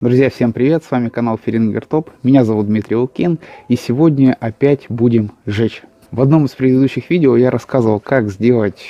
Друзья, всем привет, с вами канал Ферингер Топ, меня зовут Дмитрий Лукин, и сегодня опять будем жечь. В одном из предыдущих видео я рассказывал, как сделать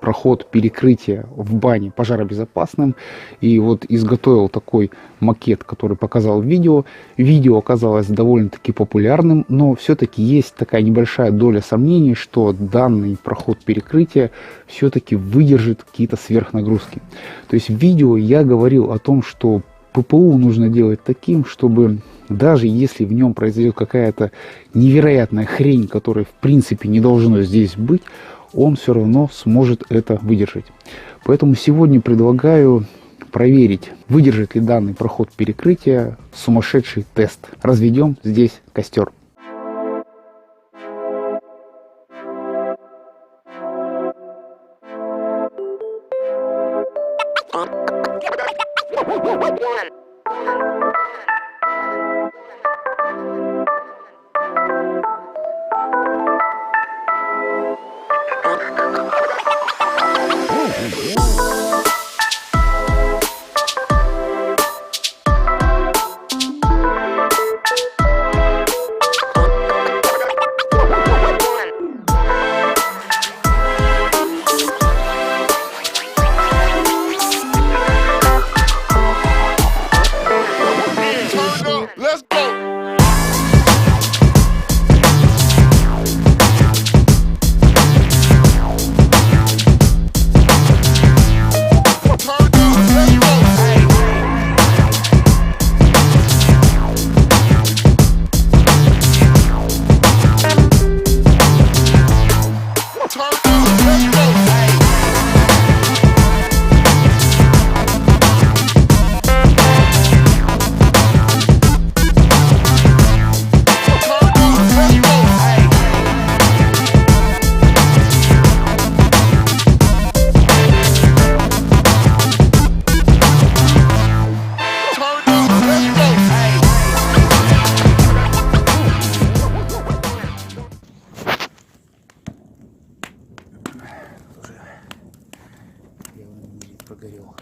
проход перекрытия в бане пожаробезопасным, и вот изготовил такой макет, который показал в видео. Видео оказалось довольно-таки популярным, но все-таки есть такая небольшая доля сомнений, что данный проход перекрытия все-таки выдержит какие-то сверхнагрузки. То есть в видео я говорил о том, что ППУ нужно делать таким, чтобы даже если в нем произойдет какая-то невероятная хрень, которая в принципе не должно здесь быть, он все равно сможет это выдержать. Поэтому сегодня предлагаю проверить, выдержит ли данный проход перекрытия сумасшедший тест. Разведем здесь костер. Прогорел.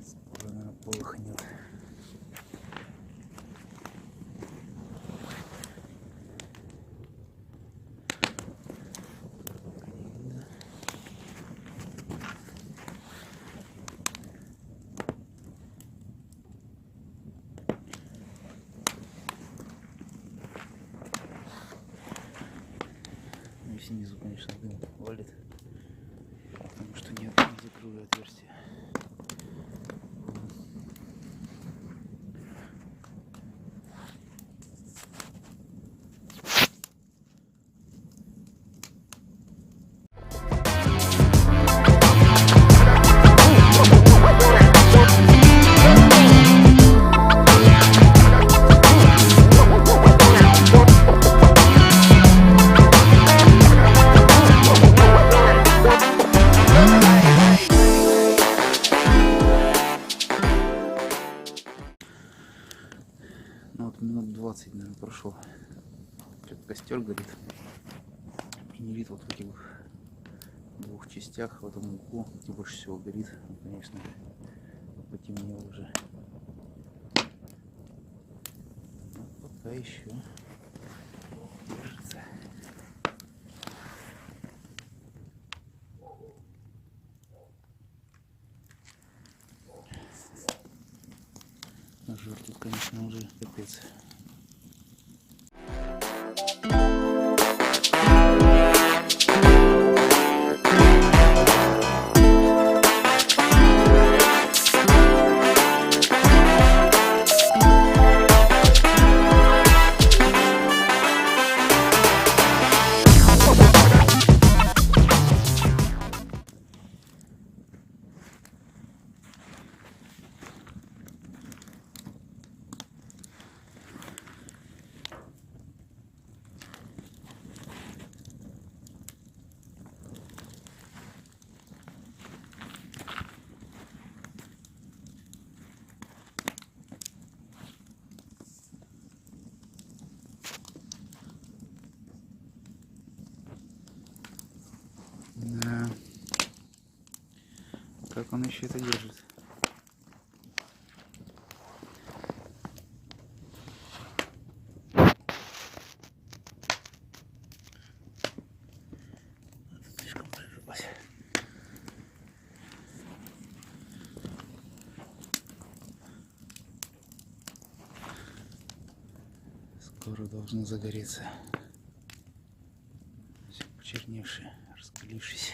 Скоро, наверное, полыхнет. Снизу, конечно, дым валит, потому что не закрою отверстие. Вот минут 20, наверное, прошло, как костер горит. Пенелит вот в этих двух частях, в этом углу, где больше всего горит. Конечно, потемнело уже. Но пока еще держится. Жир тут, конечно, уже капец. Как он еще это держит? Слишком прижилось. Скоро должно загореться. Все почерневшее, раскалившееся.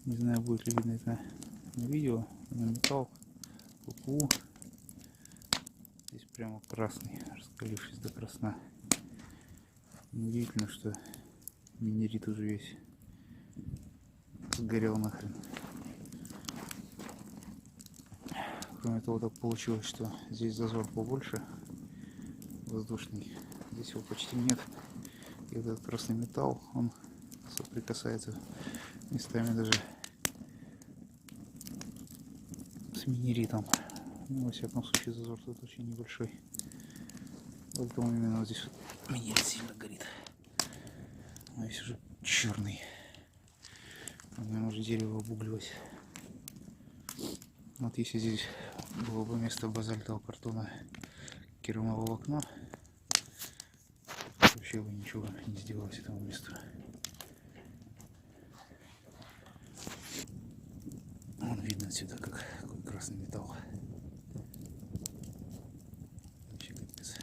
Не знаю, будет ли видно это на видео, на металл, ППУ. Здесь прямо красный, раскалившись до красна. Неудивительно, что минерит уже весь сгорел нахрен. Кроме того, так получилось, что здесь зазор побольше, воздушный. Здесь его почти нет. И этот красный металл, он соприкасается местами даже с минеритом. Ну, во всяком случае, зазор тут очень небольшой. Поэтому именно вот здесь вот минерит сильно горит. А здесь уже черный. Наверное, уже дерево обугливать. Вот если здесь было бы вместо базальтового картона керамоволокно, вообще бы ничего не сделалось этому месту. Вон видно отсюда, какой красный металл. Вообще капец.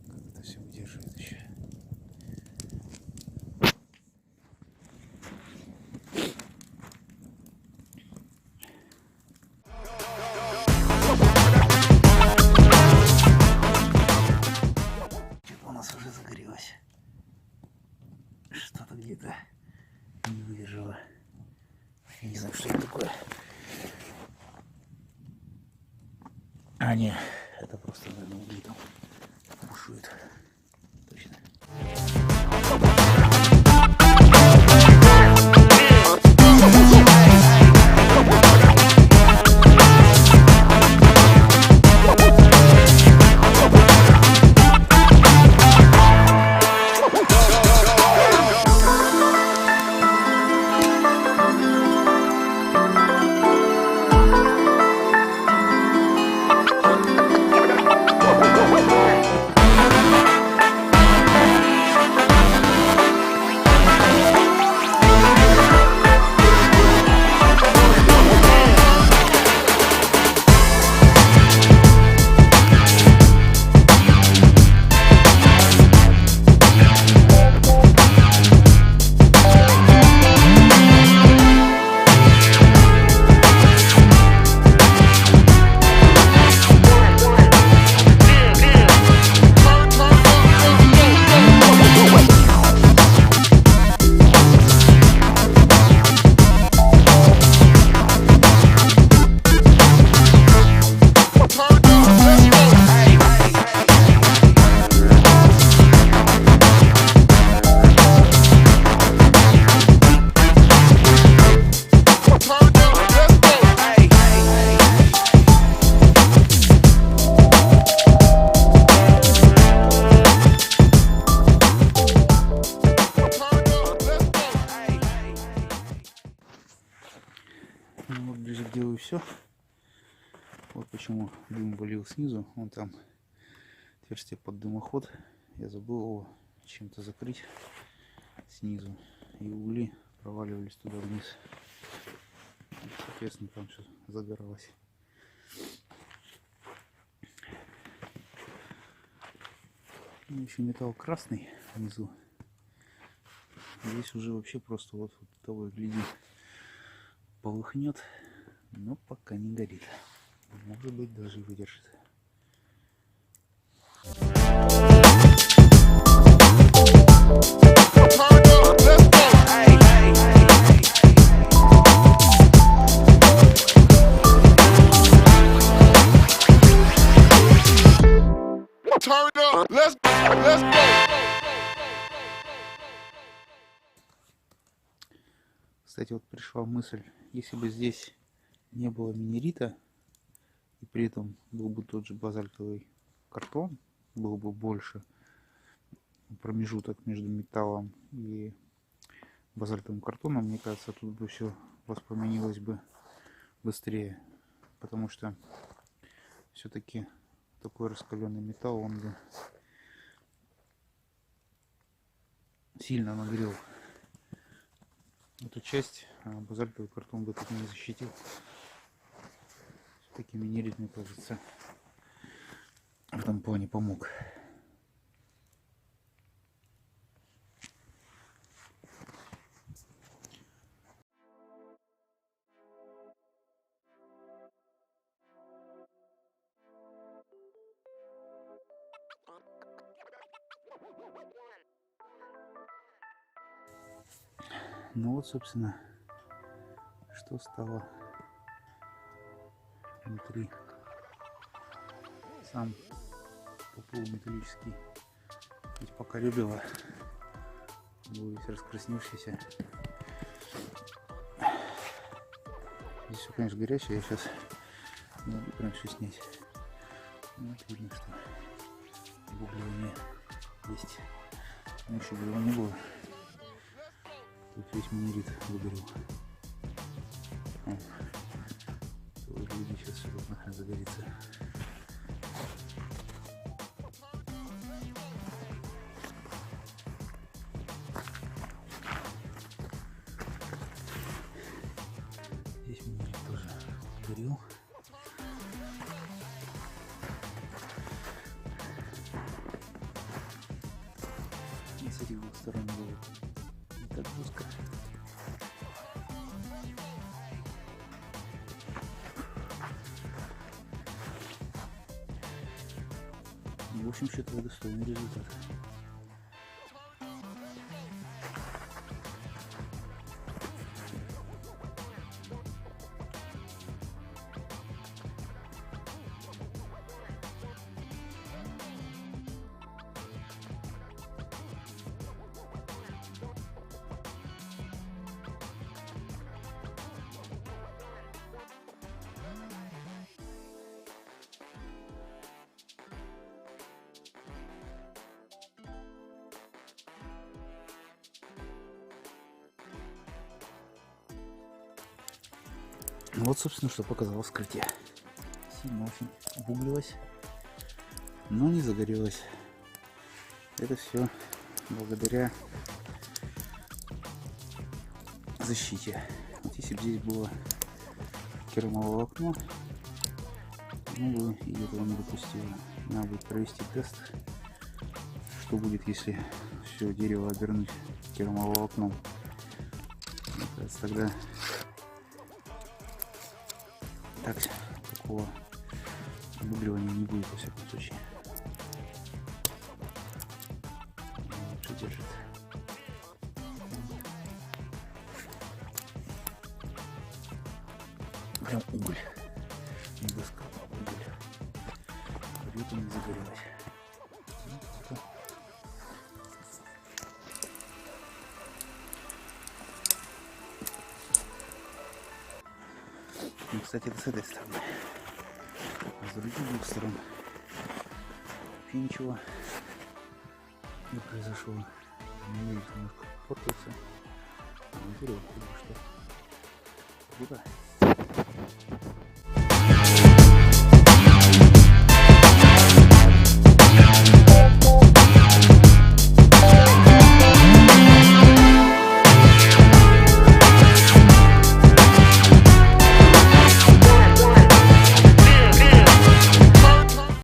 Как это все удерживает еще. Что-то у нас уже загорелось. Что-то где-то не выдержало. Я не знаю, что это такое. А, не, это просто, наверное, угли там бушует. Точно. Ну, вот ближе делаю все. Вот почему дым валил снизу. Вон там отверстие под дымоход. Я забыл его чем-то закрыть снизу. И угли проваливались туда вниз. И, соответственно, там все загоралось. Ну, еще металл красный внизу. Здесь уже вообще просто вот того и гляди полыхнет, но пока не горит. Может быть, даже и выдержит. Turn up. Let's go. Кстати, вот пришла мысль, если бы здесь не было минерита, и при этом был бы тот же базальтовый картон, был бы больше промежуток между металлом и базальтовым картоном, мне кажется, тут бы все воспламенилось бы быстрее, потому что все-таки такой раскаленный металл, он бы сильно нагрел эту часть, а базальтовый картон бы тут не защитил. Все-таки минерит, мне кажется, в этом плане помог. Ну вот, собственно, что стало внутри. Сам полуметаллический, ведь пока любила, был весь раскрасневшийся. Здесь все, конечно, горячее, я сейчас не могу прям все снять. Вот видно, что углубление есть. Но еще бы его не было. Тут весь минерит выгорел. Выглядит, сейчас все тут нахрен загорится. Здесь минерит тоже горел. И с этих двух сторон было не так жестко. В общем, считаю, достойный результат. Вот, собственно, что показало вскрытие. Сильно очень обуглилось, но не загорелось. Это все благодаря защите. Вот если бы здесь было керамоволокно, ну бы и этого не допустило. Надо будет провести тест, что будет, если все дерево обернуть керамоволокном. Мне кажется, тогда такого обугливания не будет, во всяком случае. Лучше держит. Прям уголь. Не доска, а уголь. При этом не загорелась. И, кстати, это с этой стороны. А с других двух сторон вообще ничего не произошло. Немножко портился. А внутри вот что. Круто.